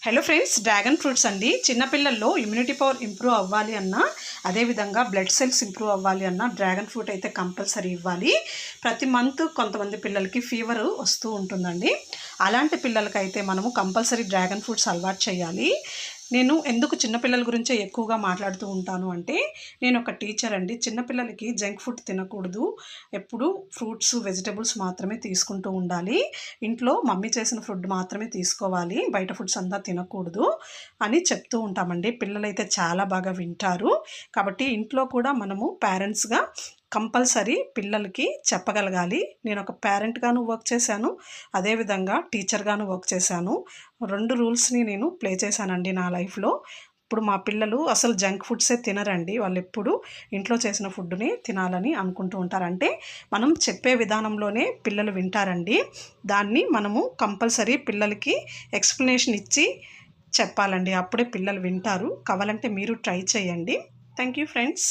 Hello friends, dragon fruits అండి. చిన్నపిల్లల్లో immunity power improve అవ్వాలి అన్నా, అదేవిధంగా బ్లడ్ సెల్స్ ఇంప్రూవ్ అవ్వాలి అన్నా డ్రాగన్ ఫ్రూట్ అయితే కంపల్సరీ ఇవ్వాలి. ప్రతి మంత్ కొంతమంది పిల్లలకి ఫీవర్ వస్తూ ఉంటుందండి. అలాంటి పిల్లలకైతే మనము కంపల్సరీ డ్రాగన్ ఫ్రూట్స్ అలవాటు చేయాలి. నేను ఎందుకు చిన్నపిల్లల గురించే ఎక్కువగా మాట్లాడుతూ ఉంటాను అంటే, నేను ఒక టీచర్ అండి. చిన్నపిల్లలకి జంక్ ఫుడ్ తినకూడదు, ఎప్పుడు ఫ్రూట్స్ వెజిటబుల్స్ మాత్రమే తీసుకుంటూ ఉండాలి, ఇంట్లో మమ్మీ చేసిన ఫుడ్ మాత్రమే తీసుకోవాలి, బయట ఫుడ్స్ అంతా తినకూడదు అని చెప్తూ ఉంటామండి. పిల్లలైతే చాలా బాగా వింటారు. కాబట్టి ఇంట్లో కూడా మనము పేరెంట్స్గా కంపల్సరీ పిల్లలకి చెప్పగలగాలి. నేను ఒక పేరెంట్గాను వర్క్ చేశాను, అదేవిధంగా టీచర్గాను వర్క్ చేశాను. 2 రూల్స్ని నేను ప్లే చేశానండి నా లైఫ్లో. ఇప్పుడు మా పిల్లలు అసలు జంక్ ఫుడ్సే తినరండి. వాళ్ళు ఎప్పుడు ఇంట్లో చేసిన ఫుడ్ని తినాలని అనుకుంటూ ఉంటారు. అంటే మనం చెప్పే విధానంలోనే పిల్లలు వింటారండి. దాన్ని మనము కంపల్సరీ పిల్లలకి ఎక్స్ప్లెనేషన్ ఇచ్చి చెప్పాలండి. అప్పుడే పిల్లలు వింటారు. కావాలంటే మీరు ట్రై చేయండి. Thank you friends.